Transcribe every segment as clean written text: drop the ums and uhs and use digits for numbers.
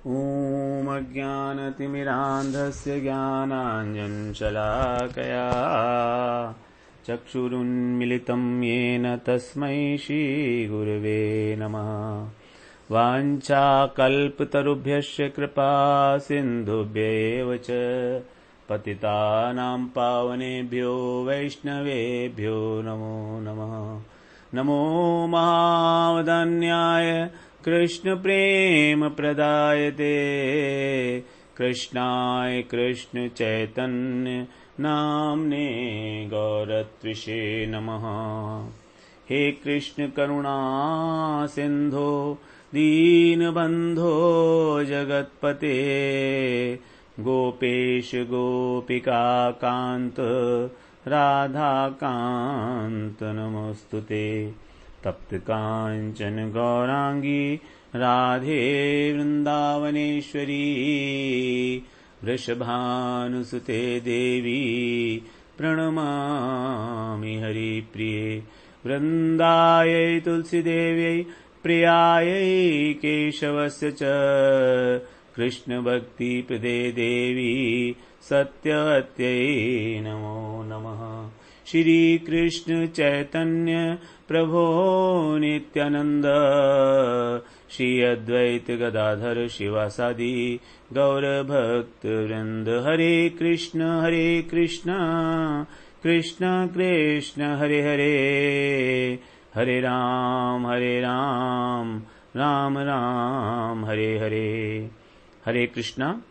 ॐ अज्ञानतिमिरान्धस्य ज्ञानाञ्जनशलाकया चक्षुरुन्मिलितं येन तस्मै श्रीगुरवे नमः। वाञ्छाकल्पतरुभ्यश्च कृपा सिन्धुभ्यैव च पतितानां पावनेभ्यो वैष्णवेभ्यो नमो नमः। नमो महावदन्याय कृष्ण प्रेम प्रदायते कृष्णाय कृष्ण चैतन्य नाम्ने गौरत्विषे नमः। हे कृष्ण करुणा सिंधो दीनबंधो जगत्पते गोपेश गोपिका कांत राधा कांत नमोस्तुते। तप्त कांचन गौरांगी राधे वृंदावनेश्वरी वृषभानुसुते देवी प्रणमामि हरिप्रिये। वृंदायै तुलसीदेव्यै प्रियायै केशवस्य च कृष्णभक्तिप्रदे देवी सत्यवत्यै नमो नमः। श्री कृष्ण चैतन्य प्रभो नित्यानंद श्री अद्वैत गदाधर शिवासादि गौर भक्त वृंद। हरे कृष्ण कृष्ण कृष्ण हरे हरे हरे राम राम राम हरे हरे। हरे कृष्णा।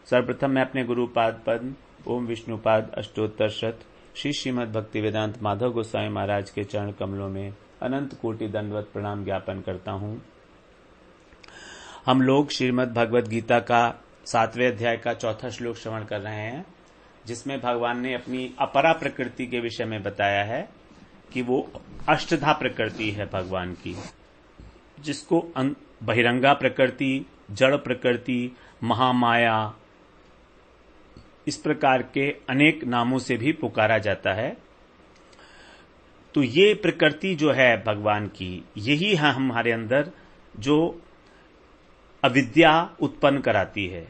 सर्वप्रथम मैं अपने गुरुपाद पद ओम विष्णुपाद अष्टोत्तर शत श्री श्रीमद् भक्ति वेदांत माधव गोस्वामी महाराज के चरण कमलों में अनंत कोटि दंडवत प्रणाम ज्ञापन करता हूं। हम लोग श्रीमद् भगवद गीता का 7वें अध्याय का 4था श्लोक श्रवण कर रहे हैं, जिसमें भगवान ने अपनी अपरा प्रकृति के विषय में बताया है कि वो अष्टधा प्रकृति है भगवान की, जिसको बहिरंगा प्रकृति, जड़ प्रकृति, महामाया, इस प्रकार के अनेक नामों से भी पुकारा जाता है। तो ये प्रकृति जो है भगवान की, यही है हमारे अंदर जो अविद्या उत्पन्न कराती है।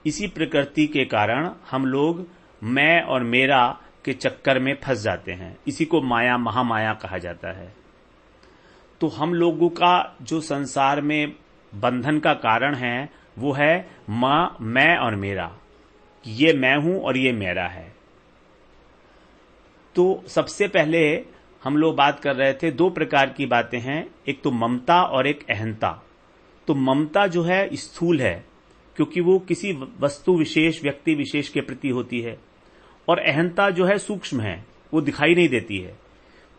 इसी प्रकृति के कारण हम लोग मैं और मेरा के चक्कर में फंस जाते हैं। इसी को माया, महामाया कहा जाता है। तो हम लोगों का जो संसार में बंधन का कारण है वो है मैं और मेरा, ये मैं हूं और ये मेरा है। तो सबसे पहले हम लोग बात कर रहे थे, दो प्रकार की बातें हैं, एक तो ममता और एक अहंता। तो ममता जो है स्थूल है, क्योंकि वो किसी वस्तु विशेष, व्यक्ति विशेष के प्रति होती है, और अहंता जो है सूक्ष्म है, वो दिखाई नहीं देती है।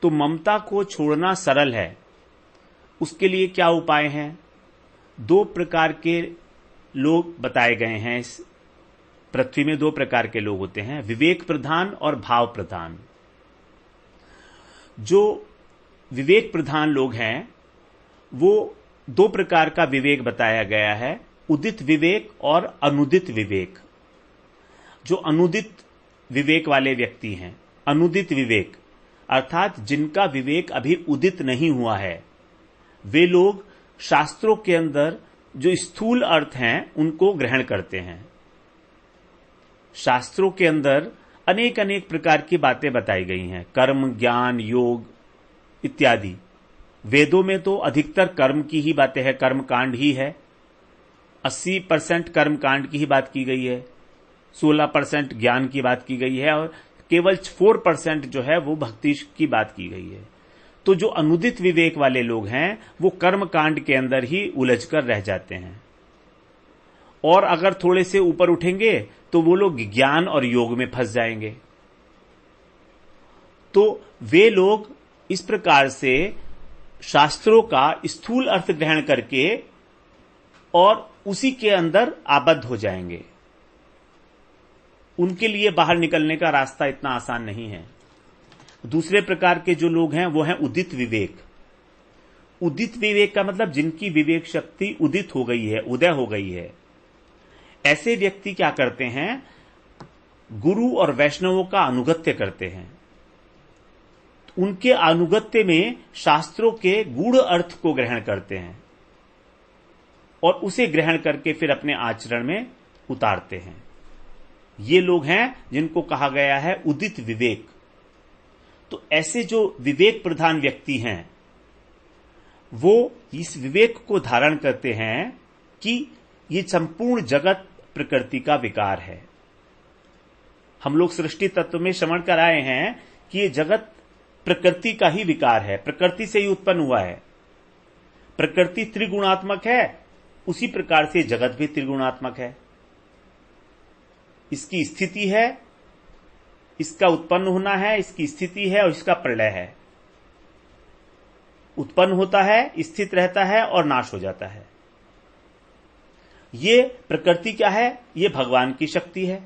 तो ममता को छोड़ना सरल है। उसके लिए क्या उपाय हैं? दो प्रकार के लोग बताए गए हैं। इस पृथ्वी में दो प्रकार के लोग होते हैं, विवेक प्रधान और भाव प्रधान। जो विवेक प्रधान लोग हैं वो दो प्रकार का विवेक बताया गया है, उदित विवेक और अनुदित विवेक। जो अनुदित विवेक वाले व्यक्ति हैं, अनुदित विवेक अर्थात जिनका विवेक अभी उदित नहीं हुआ है, वे लोग शास्त्रों के अंदर जो स्थूल अर्थ हैं उनको ग्रहण करते हैं। शास्त्रों के अंदर अनेक अनेक प्रकार की बातें बताई गई हैं, कर्म, ज्ञान, योग इत्यादि। वेदों में तो अधिकतर कर्म की ही बातें हैं, कर्म कांड ही है। 80% कर्म कांड की ही बात की गई है, 16% ज्ञान की बात की गई है, और केवल 4% जो है वो भक्ति की बात की गई है। तो जो अनुदित विवेक वाले लोग हैं वो कर्म कांड के अंदर ही उलझकर रह जाते हैं, और अगर थोड़े से ऊपर उठेंगे तो वो लोग ज्ञान और योग में फंस जाएंगे। तो वे लोग इस प्रकार से शास्त्रों का स्थूल अर्थ ग्रहण करके और उसी के अंदर आबद्ध हो जाएंगे। उनके लिए बाहर निकलने का रास्ता इतना आसान नहीं है। दूसरे प्रकार के जो लोग हैं वो हैं उदित विवेक। उदित विवेक का मतलब जिनकी विवेक शक्ति उदित हो गई है, उदय हो गई है। ऐसे व्यक्ति क्या करते हैं? गुरु और वैष्णवों का अनुगत्य करते हैं। उनके अनुगत्य में शास्त्रों के गूढ़ अर्थ को ग्रहण करते हैं और उसे ग्रहण करके फिर अपने आचरण में उतारते हैं। ये लोग हैं जिनको कहा गया है उदित विवेक। तो ऐसे जो विवेक प्रधान व्यक्ति हैं वो इस विवेक को धारण करते हैं कि ये संपूर्ण जगत प्रकृति का विकार है। हम लोग सृष्टि तत्व में श्रवण कर आए हैं कि ये जगत प्रकृति का ही विकार है, प्रकृति से ही उत्पन्न हुआ है। प्रकृति त्रिगुणात्मक है, उसी प्रकार से जगत भी त्रिगुणात्मक है। इसकी स्थिति है, इसका उत्पन्न होना है, इसकी स्थिति है और इसका प्रलय है। उत्पन्न होता है, स्थित रहता है और नाश हो जाता है। ये प्रकृति क्या है? ये भगवान की शक्ति है।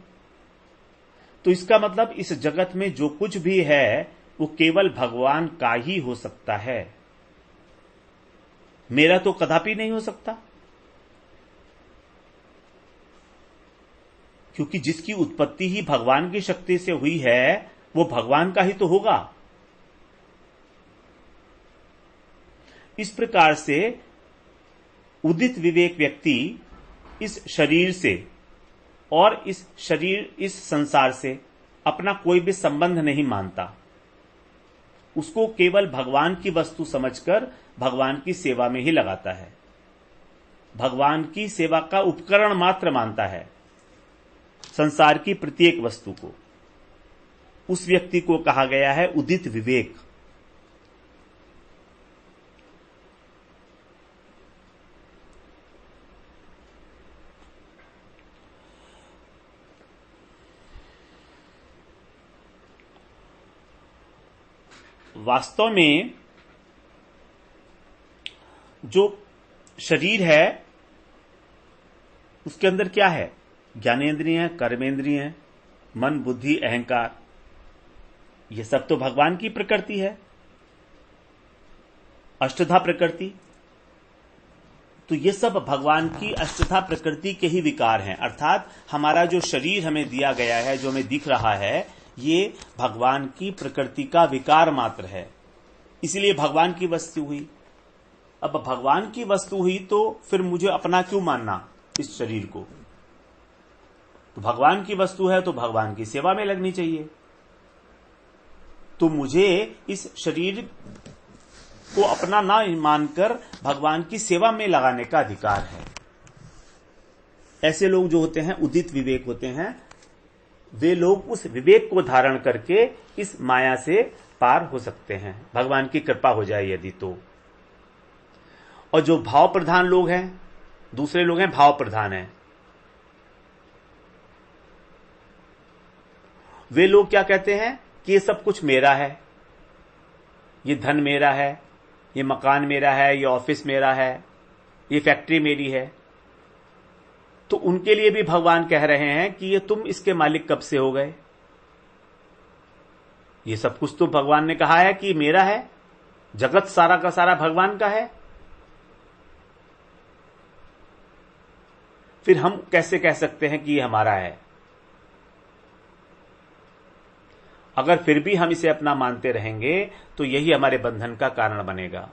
तो इसका मतलब इस जगत में जो कुछ भी है वो केवल भगवान का ही हो सकता है, मेरा तो कदापि नहीं हो सकता। क्योंकि जिसकी उत्पत्ति ही भगवान की शक्ति से हुई है वो भगवान का ही तो होगा। इस प्रकार से उदित विवेक व्यक्ति इस शरीर से और इस संसार से अपना कोई भी संबंध नहीं मानता। उसको केवल भगवान की वस्तु समझकर भगवान की सेवा में ही लगाता है, भगवान की सेवा का उपकरण मात्र मानता है संसार की प्रत्येक वस्तु को। उस व्यक्ति को कहा गया है उदित विवेक। वास्तव में जो शरीर है उसके अंदर क्या है? ज्ञानेंद्रिय, कर्मेंद्रिय, मन, बुद्धि, अहंकार, ये सब तो भगवान की प्रकृति है, अष्टधा प्रकृति। तो ये सब भगवान की अष्टधा प्रकृति के ही विकार हैं। अर्थात हमारा जो शरीर हमें दिया गया है, जो हमें दिख रहा है, ये भगवान की प्रकृति का विकार मात्र है, इसलिए भगवान की वस्तु हुई। अब भगवान की वस्तु हुई तो फिर मुझे अपना क्यों मानना इस शरीर को? तो भगवान की वस्तु है तो भगवान की सेवा में लगनी चाहिए। तो मुझे इस शरीर को अपना ना मानकर भगवान की सेवा में लगाने का अधिकार है। ऐसे लोग जो होते हैं उदित विवेक होते हैं, वे लोग उस विवेक को धारण करके इस माया से पार हो सकते हैं, भगवान की कृपा हो जाए यदि तो। और जो भाव प्रधान लोग हैं, दूसरे लोग हैं भाव प्रधान हैं, वे लोग क्या कहते हैं कि ये सब कुछ मेरा है, ये धन मेरा है, ये मकान मेरा है, ये ऑफिस मेरा है, ये फैक्ट्री मेरी है। तो उनके लिए भी भगवान कह रहे हैं कि ये तुम इसके मालिक कब से हो गए? ये सब कुछ तो भगवान ने कहा है कि मेरा है, जगत सारा का सारा भगवान का है। फिर हम कैसे कह सकते हैं कि ये हमारा है? अगर फिर भी हम इसे अपना मानते रहेंगे तो यही हमारे बंधन का कारण बनेगा।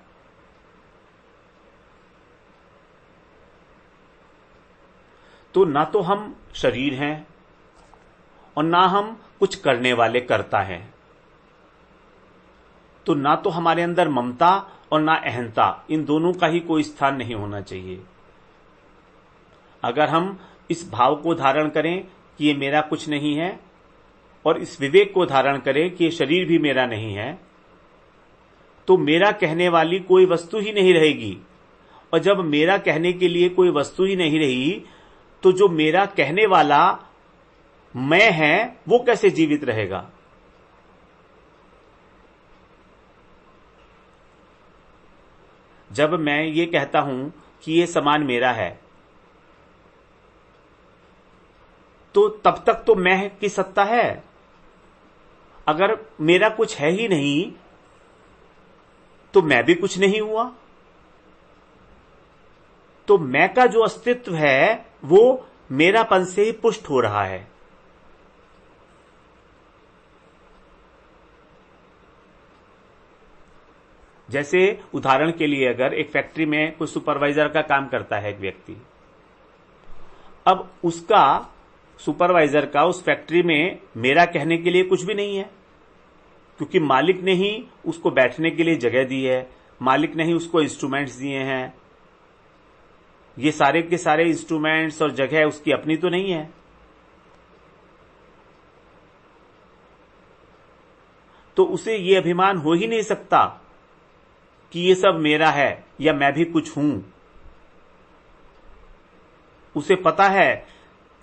तो ना तो हम शरीर हैं और ना हम कुछ करने वाले कर्ता हैं। तो ना तो हमारे अंदर ममता और ना अहंता, इन दोनों का ही कोई स्थान नहीं होना चाहिए। अगर हम इस भाव को धारण करें कि ये मेरा कुछ नहीं है और इस विवेक को धारण करें कि ये शरीर भी मेरा नहीं है, तो मेरा कहने वाली कोई वस्तु ही नहीं रहेगी। और जब मेरा कहने के लिए कोई वस्तु ही नहीं रही तो जो मेरा कहने वाला मैं है वो कैसे जीवित रहेगा? जब मैं ये कहता हूं कि ये सामान मेरा है तो तब तक तो मैं की सत्ता है। अगर मेरा कुछ है ही नहीं तो मैं भी कुछ नहीं हुआ। तो मैं का जो अस्तित्व है वो मेरापन से ही पुष्ट हो रहा है। जैसे उदाहरण के लिए अगर एक फैक्ट्री में कोई सुपरवाइजर का काम करता है एक व्यक्ति, अब उसका सुपरवाइजर का उस फैक्ट्री में मेरा कहने के लिए कुछ भी नहीं है, क्योंकि मालिक ने ही उसको बैठने के लिए जगह दी है, मालिक ने ही उसको इंस्ट्रूमेंट्स दिए हैं। ये सारे के सारे इंस्ट्रूमेंट्स और जगह उसकी अपनी तो नहीं है। तो उसे ये अभिमान हो ही नहीं सकता कि ये सब मेरा है या मैं भी कुछ हूं। उसे पता है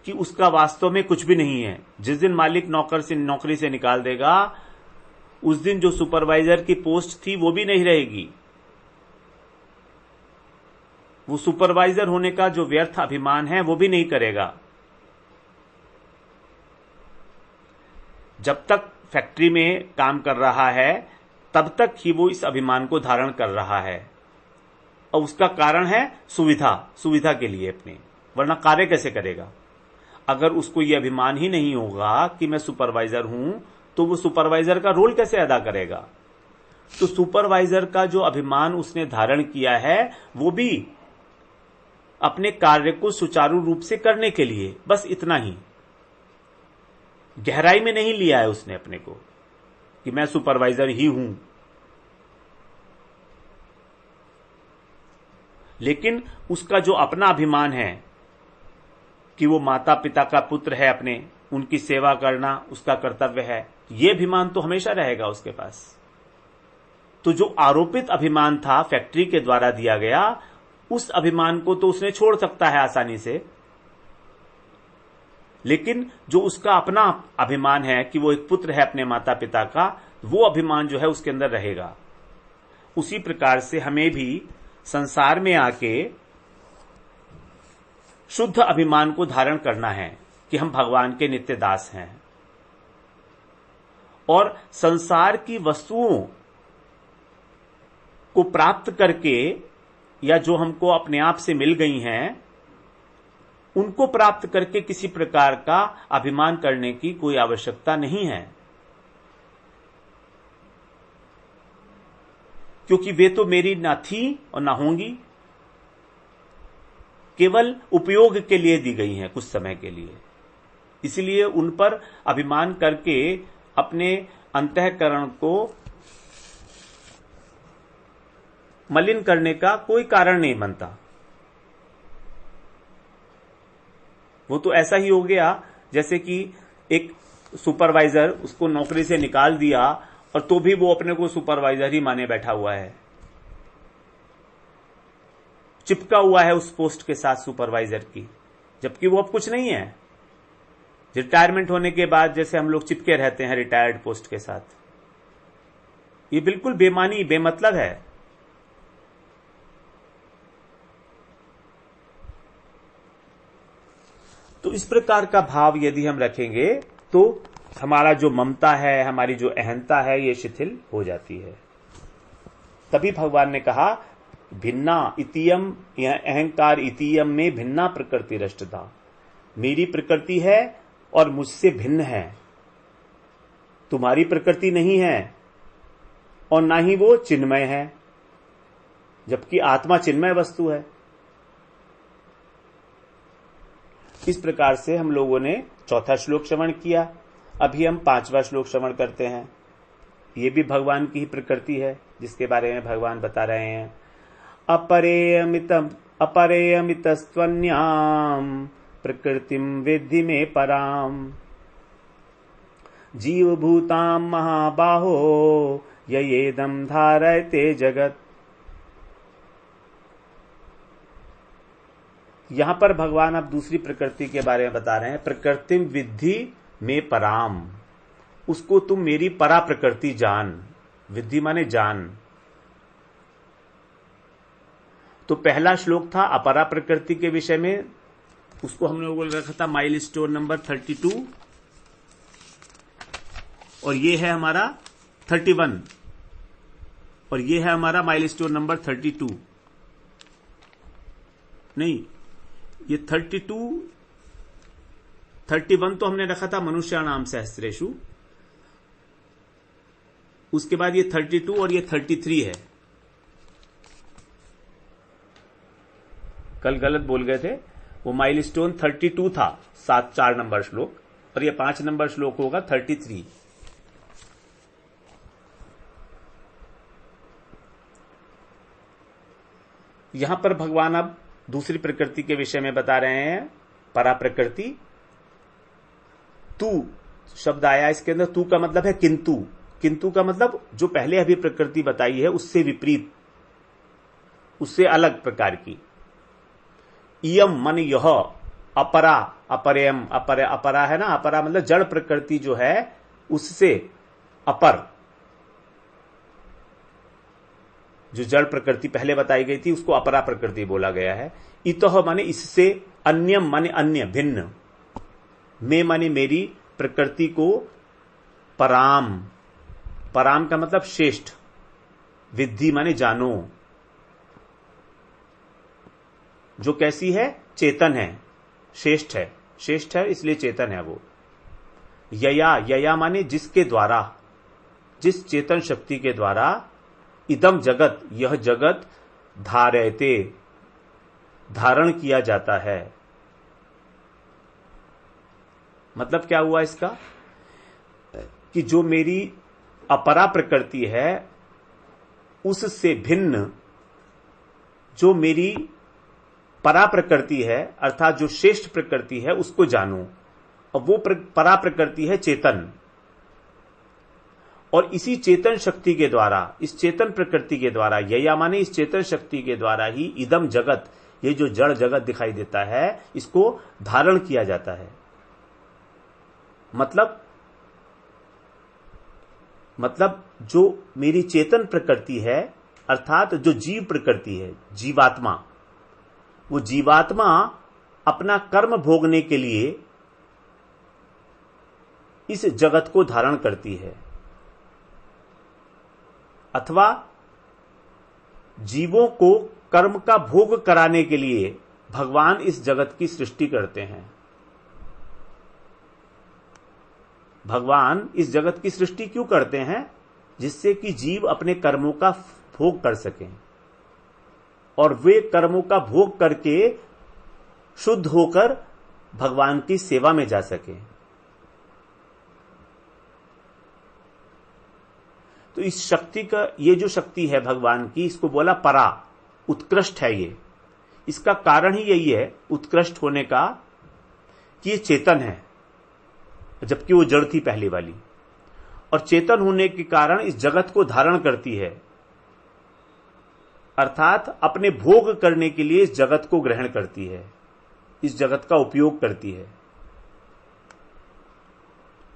कि उसका वास्तव में कुछ भी नहीं है। जिस दिन मालिक नौकरी से निकाल देगा, उस दिन जो सुपरवाइजर की पोस्ट थी वो भी नहीं रहेगी। वो सुपरवाइजर होने का जो व्यर्थ अभिमान है वो भी नहीं करेगा। जब तक फैक्ट्री में काम कर रहा है तब तक ही वो इस अभिमान को धारण कर रहा है, और उसका कारण है सुविधा के लिए अपने, वरना कार्य कैसे करेगा। अगर उसको ये अभिमान ही नहीं होगा कि मैं सुपरवाइजर हूं, तो वो सुपरवाइजर का रोल कैसे अदा करेगा। तो सुपरवाइजर का जो अभिमान उसने धारण किया है वो भी अपने कार्य को सुचारू रूप से करने के लिए, बस इतना ही। गहराई में नहीं लिया है उसने अपने को कि मैं सुपरवाइजर ही हूं। लेकिन उसका जो अपना अभिमान है कि वो माता पिता का पुत्र है, अपने उनकी सेवा करना उसका कर्तव्य है, ये अभिमान तो हमेशा रहेगा उसके पास। तो जो आरोपित अभिमान था फैक्ट्री के द्वारा दिया गया, उस अभिमान को तो उसने छोड़ सकता है आसानी से, लेकिन जो उसका अपना अभिमान है कि वो एक पुत्र है अपने माता पिता का, वो अभिमान जो है उसके अंदर रहेगा। उसी प्रकार से हमें भी संसार में आके शुद्ध अभिमान को धारण करना है कि हम भगवान के नित्य दास हैं, और संसार की वस्तुओं को प्राप्त करके या जो हमको अपने आप से मिल गई हैं, उनको प्राप्त करके किसी प्रकार का अभिमान करने की कोई आवश्यकता नहीं है, क्योंकि वे तो मेरी ना थी और ना होंगी, केवल उपयोग के लिए दी गई हैं कुछ समय के लिए। इसलिए उन पर अभिमान करके अपने अंतःकरण को मलिन करने का कोई कारण नहीं बनता। वो तो ऐसा ही हो गया जैसे कि एक सुपरवाइजर, उसको नौकरी से निकाल दिया और तो भी वो अपने को सुपरवाइजर ही माने बैठा हुआ है, चिपका हुआ है उस पोस्ट के साथ सुपरवाइजर की, जबकि वो अब कुछ नहीं है। रिटायरमेंट होने के बाद जैसे हम लोग चिपके रहते हैं रिटायर्ड पोस्ट के साथ, ये बिल्कुल बेमानी बेमतलब है। तो इस प्रकार का भाव यदि हम रखेंगे तो हमारा जो ममता है, हमारी जो अहंता है, ये शिथिल हो जाती है। तभी भगवान ने कहा भिन्ना इतियम, यह अहंकार इतियम में भिन्ना प्रकृति रष्टता, मेरी प्रकृति है और मुझसे भिन्न है, तुम्हारी प्रकृति नहीं है और ना ही वो चिन्मय है, जबकि आत्मा चिन्मय वस्तु है। इस प्रकार से हम लोगों ने चौथा श्लोक श्रवण किया। अभी हम 5वां श्लोक श्रवण करते हैं। ये भी भगवान की ही प्रकृति है जिसके बारे में भगवान बता रहे हैं। अपरेयमितस्त्वन्याम प्रकृतिम विद्धि में पराम, जीवभूताम महाबाहो ययेदं धारयते जगत। यहां पर भगवान अब दूसरी प्रकृति के बारे में बता रहे हैं। प्रकृतिम विद्धि में पराम, उसको तुम मेरी परा प्रकृति जान। विद्धि माने जान। तो पहला श्लोक था अपरा प्रकृति के विषय में, उसको हम लोगों ने रखा था माइलस्टोन नंबर 32, और ये है हमारा 31, और ये है हमारा माइलस्टोन नंबर 32। नहीं, ये 31 तो हमने रखा था मनुष्याणाम सहस्रेषु, उसके बाद ये 32 और ये 33 है। कल गलत बोल गए थे, वो माइलस्टोन 32 था, 4 नंबर श्लोक, और ये 5 नंबर श्लोक होगा 33। यहां पर भगवान अब दूसरी प्रकृति के विषय में बता रहे हैं, परा प्रकृति। तू शब्द आया इसके अंदर, तू का मतलब है किंतु। किंतु का मतलब जो पहले अभी प्रकृति बताई है उससे विपरीत, उससे अलग प्रकार की। इयम मन यह अपरा, अपरयम, अपरा है ना, अपरा मतलब जड़ प्रकृति जो है उससे अपर, जो जड़ प्रकृति पहले बताई गई थी उसको अपरा प्रकृति बोला गया है। इतः माने इससे, अन्यम माने अन्य, भिन्न, मैं माने मेरी प्रकृति को, पराम, पराम का मतलब श्रेष्ठ, विद्धि माने जानो, जो कैसी है, चेतन है, श्रेष्ठ है, श्रेष्ठ है इसलिए चेतन है वो। यया, यया माने जिसके द्वारा, जिस चेतन शक्ति के द्वारा, इदम जगत, यह जगत, धारयते, धारण किया जाता है। मतलब क्या हुआ इसका, कि जो मेरी अपरा प्रकृति है उससे भिन्न जो मेरी परा प्रकृति है, अर्थात जो श्रेष्ठ प्रकृति है उसको जानूं। और वो परा प्रकृति है चेतन, और इसी चेतन शक्ति के द्वारा, इस चेतन प्रकृति के द्वारा, यया माने इस चेतन शक्ति के द्वारा ही इदम जगत, ये जो जड़ जगत दिखाई देता है, इसको धारण किया जाता है। मतलब जो मेरी चेतन प्रकृति है, अर्थात जो जीव प्रकृति है, जीवात्मा, वो जीवात्मा अपना कर्म भोगने के लिए इस जगत को धारण करती है, अथवा जीवों को कर्म का भोग कराने के लिए भगवान इस जगत की सृष्टि करते हैं। भगवान इस जगत की सृष्टि क्यों करते हैं, जिससे कि जीव अपने कर्मों का भोग कर सकें और वे कर्मों का भोग करके शुद्ध होकर भगवान की सेवा में जा सकें। तो इस शक्ति का, ये जो शक्ति है भगवान की, इसको बोला परा, उत्कृष्ट है ये। इसका कारण ही यही है उत्कृष्ट होने का कि ये चेतन है, जबकि वो जड़ थी पहली वाली, और चेतन होने के कारण इस जगत को धारण करती है, अर्थात अपने भोग करने के लिए इस जगत को ग्रहण करती है, इस जगत का उपयोग करती है।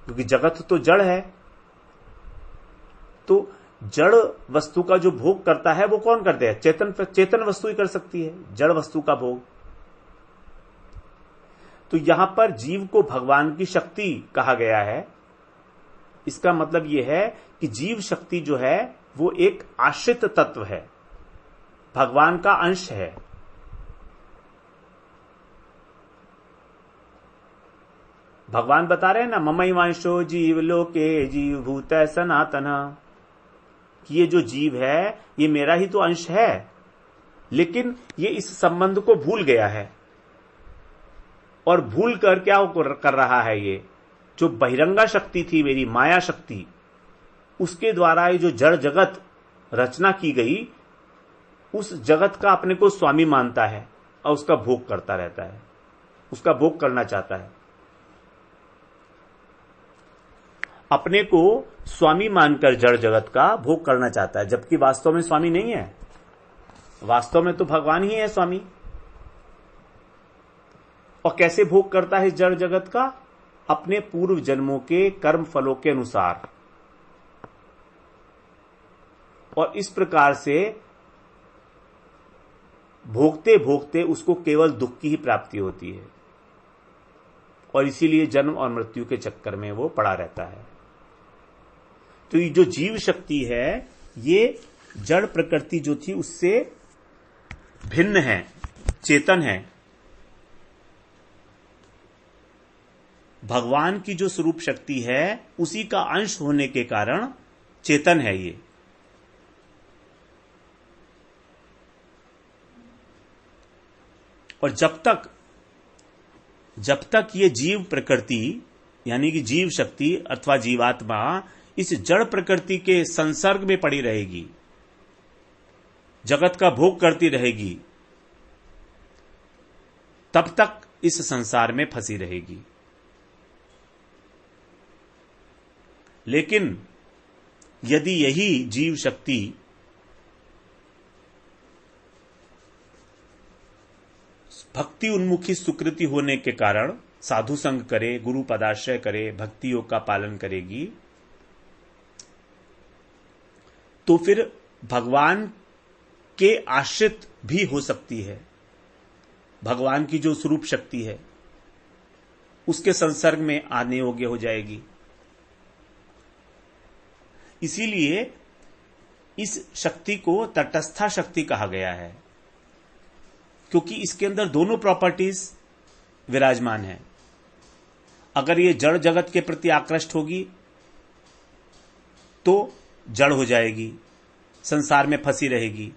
क्योंकि जगत तो जड़ है, तो जड़ वस्तु का जो भोग करता है वो कौन करते हैं, चेतन वस्तु ही कर सकती है जड़ वस्तु का भोग। तो यहां पर जीव को भगवान की शक्ति कहा गया है। इसका मतलब यह है कि जीव शक्ति जो है वो एक आश्रित तत्व है, भगवान का अंश है। भगवान बता रहे हैं ना, ममैवांशो जीव लोके जीव भूत सनातन, कि ये जो जीव है ये मेरा ही तो अंश है, लेकिन ये इस संबंध को भूल गया है। और भूल कर क्या कर रहा है, ये जो बहिरंगा शक्ति थी मेरी माया शक्ति, उसके द्वारा ये जो जड़ जगत रचना की गई, उस जगत का अपने को स्वामी मानता है और उसका भोग करता रहता है, उसका भोग करना चाहता है, अपने को स्वामी मानकर जड़ जगत का भोग करना चाहता है, जबकि वास्तव में स्वामी नहीं है। वास्तव में तो भगवान ही है स्वामी। और कैसे भोग करता है जड़ जगत का, अपने पूर्व जन्मों के कर्म फलों के अनुसार। और इस प्रकार से भोगते भोगते उसको केवल दुख की ही प्राप्ति होती है, और इसीलिए जन्म और मृत्यु के चक्कर में वो पड़ा रहता है। तो ये जो जीव शक्ति है ये जड़ प्रकृति जो थी उससे भिन्न है, चेतन है। भगवान की जो स्वरूप शक्ति है उसी का अंश होने के कारण चेतन है ये। और जब तक ये जीव प्रकृति यानी कि जीव शक्ति अथवा जीवात्मा इस जड़ प्रकृति के संसर्ग में पड़ी रहेगी, जगत का भोग करती रहेगी, तब तक इस संसार में फंसी रहेगी। लेकिन यदि यही जीव शक्ति भक्ति उन्मुखी सुकृति होने के कारण साधु संग करे, गुरु पदाश्रय करे, भक्ति योग का पालन करेगी, तो फिर भगवान के आश्रित भी हो सकती है। भगवान की जो स्वरूप शक्ति है उसके संसर्ग में आने योग्य हो जाएगी। इसीलिए इस शक्ति को तटस्था शक्ति कहा गया है, क्योंकि इसके अंदर दोनों प्रॉपर्टीज विराजमान है। अगर ये जड़ जगत के प्रति आकृष्ट होगी तो जड़ हो जाएगी, संसार में फंसी रहेगी,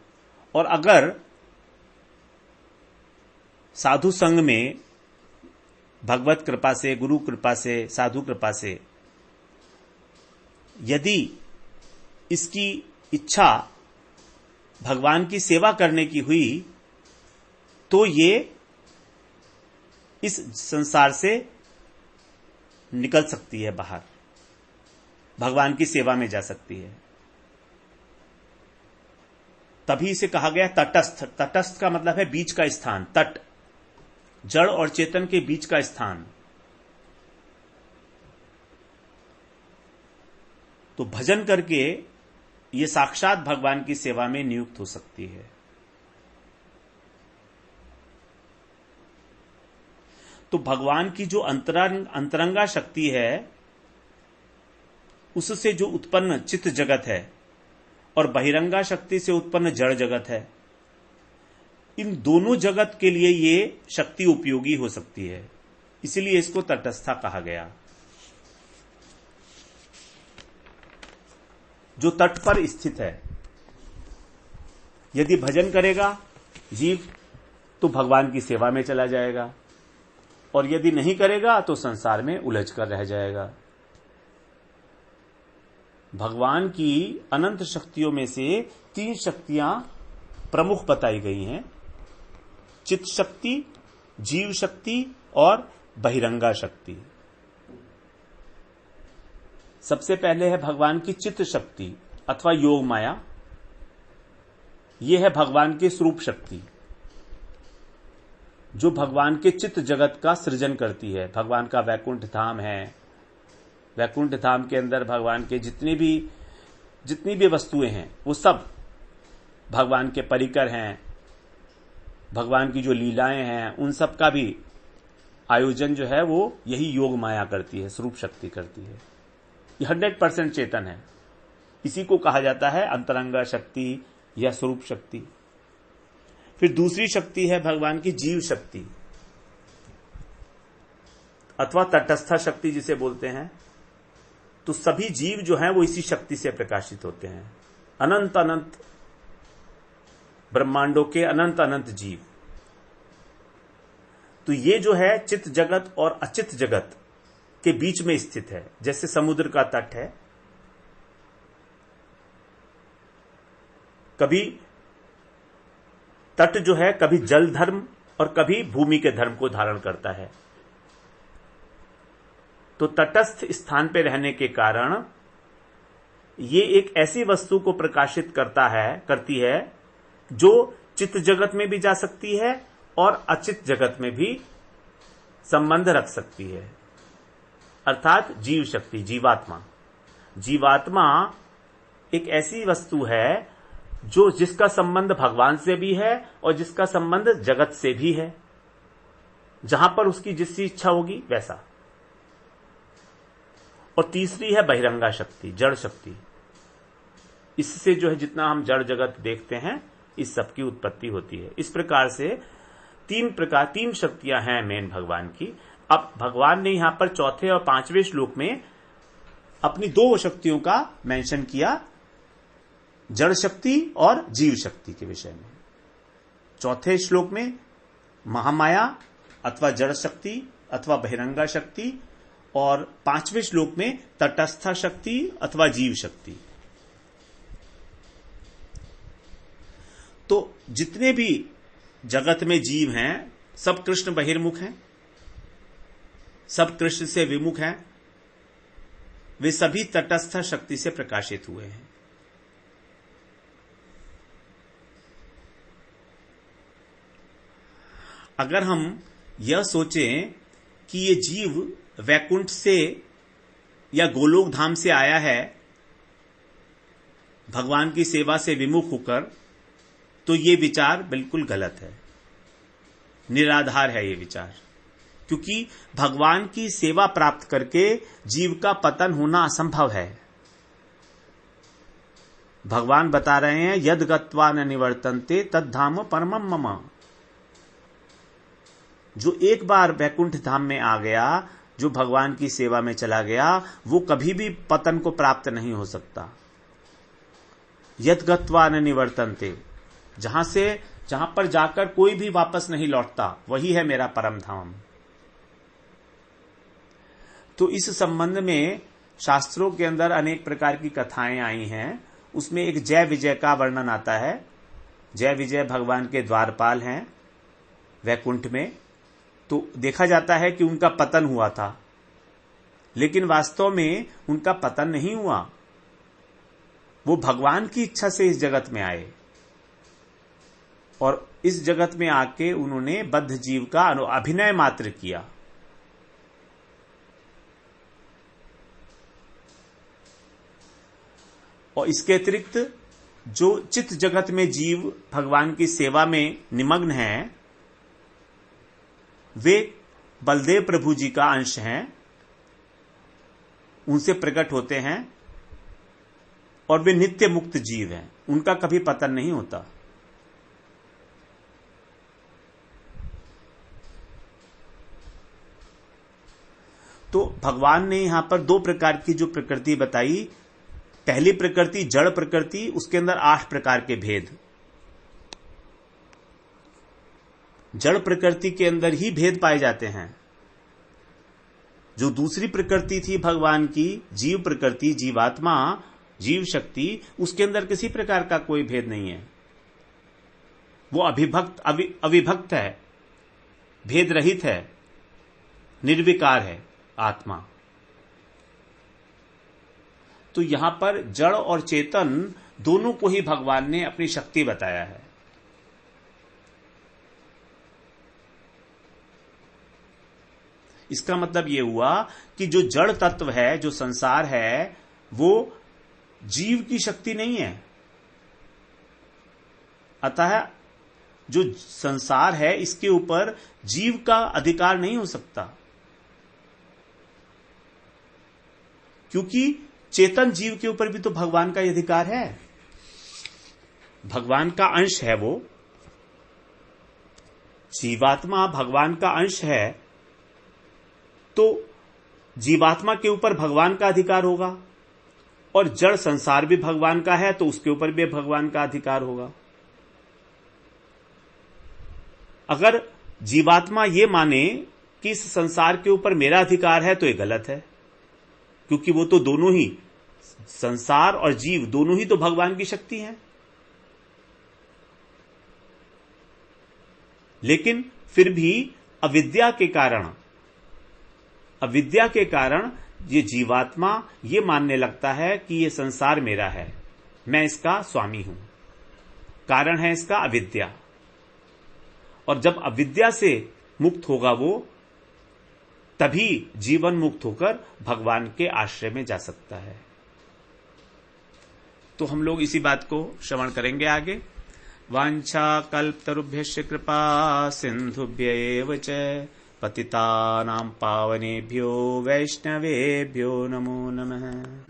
और अगर साधु संग में भगवत कृपा से, गुरु कृपा से, साधु कृपा से यदि इसकी इच्छा भगवान की सेवा करने की हुई तो ये इस संसार से निकल सकती है बाहर, भगवान की सेवा में जा सकती है। तभी इसे कहा गया तटस्थ। तटस्थ का मतलब है बीच का स्थान, तट, जड़ और चेतन के बीच का स्थान। तो भजन करके ये साक्षात भगवान की सेवा में नियुक्त हो सकती है। तो भगवान की जो अंतरंगा शक्ति है उससे जो उत्पन्न चित्त जगत है और बहिरंगा शक्ति से उत्पन्न जड़ जगत है, इन दोनों जगत के लिए ये शक्ति उपयोगी हो सकती है, इसीलिए इसको तटस्था कहा गया। जो तट पर स्थित है। यदि भजन करेगा जीव तो भगवान की सेवा में चला जाएगा, और यदि नहीं करेगा तो संसार में उलझ कर रह जाएगा। भगवान की अनंत शक्तियों में से 3 शक्तियां प्रमुख बताई गई हैं: चित्त शक्ति, जीव शक्ति और बहिरंगा शक्ति। सबसे पहले है भगवान की चित्त शक्ति अथवा योग माया। यह है भगवान की स्वरूप शक्ति जो भगवान के चित्त जगत का सृजन करती है। भगवान का वैकुंठ धाम है, वैकुंठ धाम के अंदर भगवान के जितनी भी वस्तुएं हैं वो सब भगवान के परिकर हैं। भगवान की जो लीलाएं हैं उन सब का भी आयोजन जो है वो यही योग माया करती है, स्वरूप शक्ति करती है। ये 100% चेतन है, इसी को कहा जाता है अंतरंगा शक्ति या स्वरूप शक्ति। फिर दूसरी शक्ति है भगवान की जीव शक्ति अथवा तटस्था शक्ति जिसे बोलते हैं। तो सभी जीव जो हैं वो इसी शक्ति से प्रकाशित होते हैं। अनंत अनंत ब्रह्मांडों के अनंत अनंत जीव। तो ये जो है चित्त जगत और अचित्त जगत के बीच में स्थित है, जैसे समुद्र का तट है। कभी तट जो है कभी जल धर्म और कभी भूमि के धर्म को धारण करता है। तो तटस्थ स्थान पर रहने के कारण ये एक ऐसी वस्तु को प्रकाशित करती है जो चित्त जगत में भी जा सकती है और अचित्त जगत में भी संबंध रख सकती है। अर्थात जीव शक्ति, जीवात्मा एक ऐसी वस्तु है जिसका संबंध भगवान से भी है और जिसका संबंध जगत से भी है, जहां पर उसकी जिसकी इच्छा होगी वैसा। और तीसरी है बहिरंगा शक्ति, जड़ शक्ति। इससे जो है जितना हम जड़ जगत देखते हैं इस सब की उत्पत्ति होती है। इस प्रकार से तीन शक्तियां हैं मेन भगवान की। अब भगवान ने यहां पर चौथे और 5वें श्लोक में अपनी 2 शक्तियों का मेंशन किया, जड़ शक्ति और जीव शक्ति के विषय में। चौथे श्लोक में महामाया अथवा जड़ शक्ति अथवा बहिरंगा शक्ति, और 5वें श्लोक में तटस्थ शक्ति अथवा जीव शक्ति। तो जितने भी जगत में जीव हैं सब कृष्ण बहिर्मुख हैं, सब कृष्ण से विमुख हैं, वे सभी तटस्थ शक्ति से प्रकाशित हुए हैं। अगर हम यह सोचें कि ये जीव वैकुंठ से या गोलोक धाम से आया है भगवान की सेवा से विमुख होकर, तो ये विचार बिल्कुल गलत है, निराधार है ये विचार। क्योंकि भगवान की सेवा प्राप्त करके जीव का पतन होना असंभव है। भगवान बता रहे हैं यद गत्वा न निवर्तन्ते तद धाम परमम मम। जो एक बार वैकुंठ धाम में आ गया, जो भगवान की सेवा में चला गया, वो कभी भी पतन को प्राप्त नहीं हो सकता। यद गत्वा न निवर्तन्ते, जहां पर जाकर कोई भी वापस नहीं लौटता, वही है मेरा परम धाम। तो इस संबंध में शास्त्रों के अंदर अनेक प्रकार की कथाएं आई हैं। उसमें एक जय विजय का वर्णन आता है। जय विजय भगवान के द्वारपाल हैं वैकुंठ में। तो देखा जाता है कि उनका पतन हुआ था, लेकिन वास्तव में उनका पतन नहीं हुआ। वो भगवान की इच्छा से इस जगत में आए और इस जगत में आके उन्होंने बद्ध जीव का अभिनय मात्र किया। और इसके अतिरिक्त जो चित्त जगत में जीव भगवान की सेवा में निमग्न हैं, वे बलदेव प्रभु जी का अंश हैं, उनसे प्रकट होते हैं और वे नित्य मुक्त जीव हैं, उनका कभी पतन नहीं होता। तो भगवान ने यहां पर 2 प्रकार की जो प्रकृति बताई, पहली प्रकृति जड़ प्रकृति, उसके अंदर 8 प्रकार के भेद। जड़ प्रकृति के अंदर ही भेद पाए जाते हैं। जो दूसरी प्रकृति थी भगवान की, जीव प्रकृति, जीवात्मा, जीव शक्ति, उसके अंदर किसी प्रकार का कोई भेद नहीं है। वो अविभक्त है, भेद रहित है, निर्विकार है आत्मा। तो यहां पर जड़ और चेतन दोनों को ही भगवान ने अपनी शक्ति बताया है। इसका मतलब यह हुआ कि जो जड़ तत्व है, जो संसार है, वो जीव की शक्ति नहीं है। अतः जो संसार है, इसके ऊपर जीव का अधिकार नहीं हो सकता, क्योंकि चेतन जीव के ऊपर भी तो भगवान का अधिकार है। भगवान का अंश है वो, जीवात्मा भगवान का अंश है, तो जीवात्मा के ऊपर भगवान का अधिकार होगा, और जड़ संसार भी भगवान का है तो उसके ऊपर भी भगवान का अधिकार होगा। अगर जीवात्मा ये माने कि इस संसार के ऊपर मेरा अधिकार है तो ये गलत है, क्योंकि वो तो दोनों ही, संसार और जीव दोनों ही तो भगवान की शक्ति हैं। लेकिन फिर भी अविद्या के कारण ये जीवात्मा ये मानने लगता है कि ये संसार मेरा है, मैं इसका स्वामी हूं। कारण है इसका अविद्या। और जब अविद्या से मुक्त होगा वो, तभी जीवन मुक्त होकर भगवान के आश्रय में जा सकता है। तो हम लोग इसी बात को श्रवण करेंगे आगे। वांछा कल्पतरुभ्यश्च कृपा सिंधुभ्य एव च पतितानां पावनेभ्यो वैष्णवेभ्यो नमो नमः।